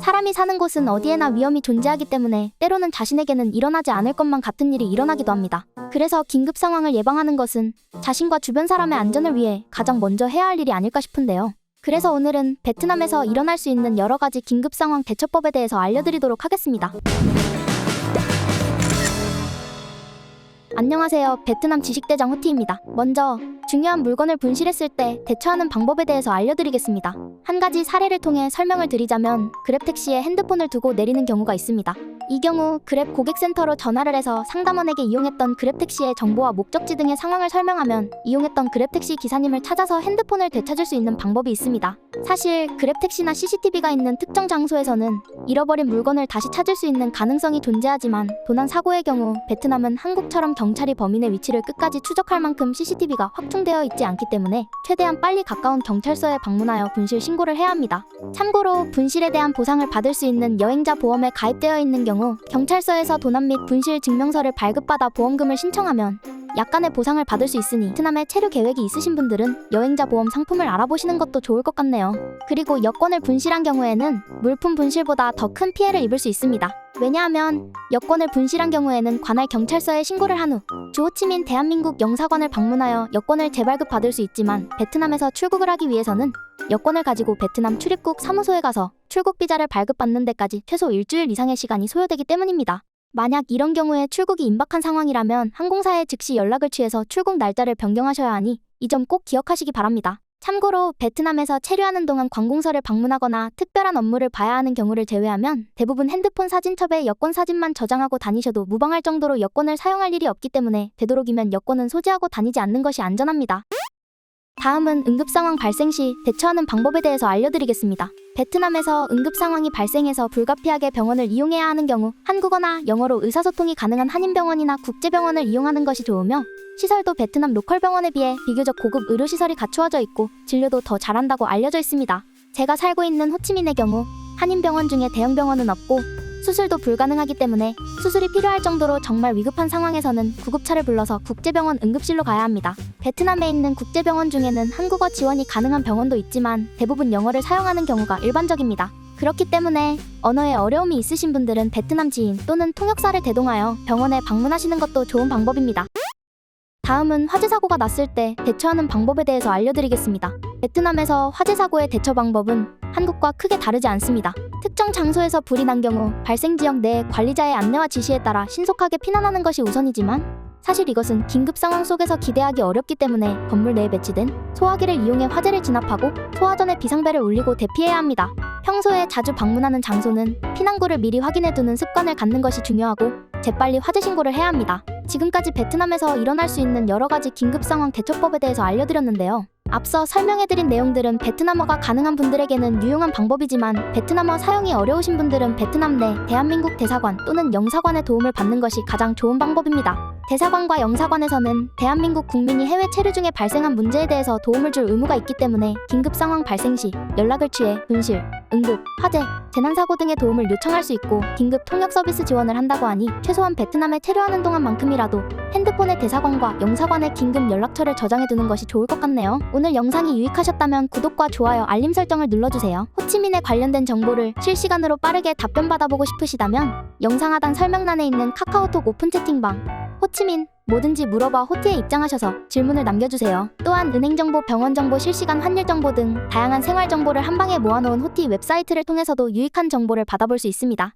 사람이 사는 곳은 어디에나 위험이 존재하기 때문에 때로는 자신에게는 일어나지 않을 것만 같은 일이 일어나기도 합니다. 그래서 긴급 상황을 예방하는 것은 자신과 주변 사람의 안전을 위해 가장 먼저 해야 할 일이 아닐까 싶은데요. 그래서 오늘은 베트남에서 일어날 수 있는 여러 가지 긴급 상황 대처법에 대해서 알려드리도록 하겠습니다. 안녕하세요. 베트남 지식대장 호티입니다. 먼저 중요한 물건을 분실했을 때 대처하는 방법에 대해서 알려드리겠습니다. 한 가지 사례를 통해 설명을 드리자면 그랩택시에 핸드폰을 두고 내리는 경우가 있습니다. 이 경우 그랩 고객센터로 전화를 해서 상담원에게 이용했던 그랩택시의 정보와 목적지 등의 상황을 설명하면 이용했던 그랩택시 기사님을 찾아서 핸드폰을 되찾을 수 있는 방법이 있습니다. 사실 그랩택시나 CCTV가 있는 특정 장소에서는 잃어버린 물건을 다시 찾을 수 있는 가능성이 존재하지만 도난 사고의 경우 베트남은 한국처럼 경찰이 범인의 위치를 끝까지 추적할 만큼 CCTV가 확충되어 있지 않기 때문에 최대한 빨리 가까운 경찰서에 방문하여 분실 신고를 해야 합니다. 참고로 분실에 대한 보상을 받을 수 있는 여행자 보험에 가입되어 있는 경우 경찰서에서 도난 및 분실 증명서를 발급받아 보험금을 신청하면 약간의 보상을 받을 수 있으니 베트남에 체류 계획이 있으신 분들은 여행자 보험 상품을 알아보시는 것도 좋을 것 같네요. 그리고 여권을 분실한 경우에는 물품 분실보다 더 큰 피해를 입을 수 있습니다. 왜냐하면 여권을 분실한 경우에는 관할 경찰서에 신고를 한 후 주호치민 대한민국 영사관을 방문하여 여권을 재발급받을 수 있지만 베트남에서 출국을 하기 위해서는 여권을 가지고 베트남 출입국 사무소에 가서 출국 비자를 발급받는 데까지 최소 일주일 이상의 시간이 소요되기 때문입니다. 만약 이런 경우에 출국이 임박한 상황이라면 항공사에 즉시 연락을 취해서 출국 날짜를 변경하셔야 하니 이 점 꼭 기억하시기 바랍니다. 참고로 베트남에서 체류하는 동안 관공서를 방문하거나 특별한 업무를 봐야 하는 경우를 제외하면 대부분 핸드폰 사진첩에 여권 사진만 저장하고 다니셔도 무방할 정도로 여권을 사용할 일이 없기 때문에 되도록이면 여권은 소지하고 다니지 않는 것이 안전합니다. 다음은 응급상황 발생 시 대처하는 방법에 대해서 알려드리겠습니다. 베트남에서 응급상황이 발생해서 불가피하게 병원을 이용해야 하는 경우 한국어나 영어로 의사소통이 가능한 한인병원이나 국제병원을 이용하는 것이 좋으며 시설도 베트남 로컬 병원에 비해 비교적 고급 의료시설이 갖추어져 있고 진료도 더 잘한다고 알려져 있습니다. 제가 살고 있는 호치민의 경우 한인병원 중에 대형병원은 없고 수술도 불가능하기 때문에 수술이 필요할 정도로 정말 위급한 상황에서는 구급차를 불러서 국제병원 응급실로 가야 합니다. 베트남에 있는 국제병원 중에는 한국어 지원이 가능한 병원도 있지만 대부분 영어를 사용하는 경우가 일반적입니다. 그렇기 때문에 언어에 어려움이 있으신 분들은 베트남 지인 또는 통역사를 대동하여 병원에 방문하시는 것도 좋은 방법입니다. 다음은 화재 사고가 났을 때 대처하는 방법에 대해서 알려드리겠습니다. 베트남에서 화재 사고의 대처 방법은 한국과 크게 다르지 않습니다. 특정 장소에서 불이 난 경우 발생 지역 내 관리자의 안내와 지시에 따라 신속하게 피난하는 것이 우선이지만 사실 이것은 긴급 상황 속에서 기대하기 어렵기 때문에 건물 내에 배치된 소화기를 이용해 화재를 진압하고 소화 전에 비상벨을 울리고 대피해야 합니다. 평소에 자주 방문하는 장소는 피난구를 미리 확인해두는 습관을 갖는 것이 중요하고 재빨리 화재 신고를 해야 합니다. 지금까지 베트남에서 일어날 수 있는 여러 가지 긴급 상황 대처법에 대해서 알려드렸는데요. 앞서 설명해드린 내용들은 베트남어가 가능한 분들에게는 유용한 방법이지만 베트남어 사용이 어려우신 분들은 베트남 내 대한민국 대사관 또는 영사관의 도움을 받는 것이 가장 좋은 방법입니다. 대사관과 영사관에서는 대한민국 국민이 해외 체류 중에 발생한 문제에 대해서 도움을 줄 의무가 있기 때문에 긴급 상황 발생 시 연락을 취해 분실, 응급, 화재, 재난사고 등의 도움을 요청할 수 있고 긴급 통역 서비스 지원을 한다고 하니 최소한 베트남에 체류하는 동안만큼이라도 핸드폰에 대사관과 영사관의 긴급 연락처를 저장해두는 것이 좋을 것 같네요. 오늘 영상이 유익하셨다면 구독과 좋아요, 알림 설정을 눌러주세요. 호치민에 관련된 정보를 실시간으로 빠르게 답변 받아보고 싶으시다면 영상 하단 설명란에 있는 카카오톡 오픈 채팅방 호치민 뭐든지 물어봐 호티에 입장하셔서 질문을 남겨주세요. 또한 은행정보, 병원정보, 실시간 환율정보 등 다양한 생활정보를 한방에 모아놓은 호티 웹사이트를 통해서도 유익한 정보를 받아볼 수 있습니다.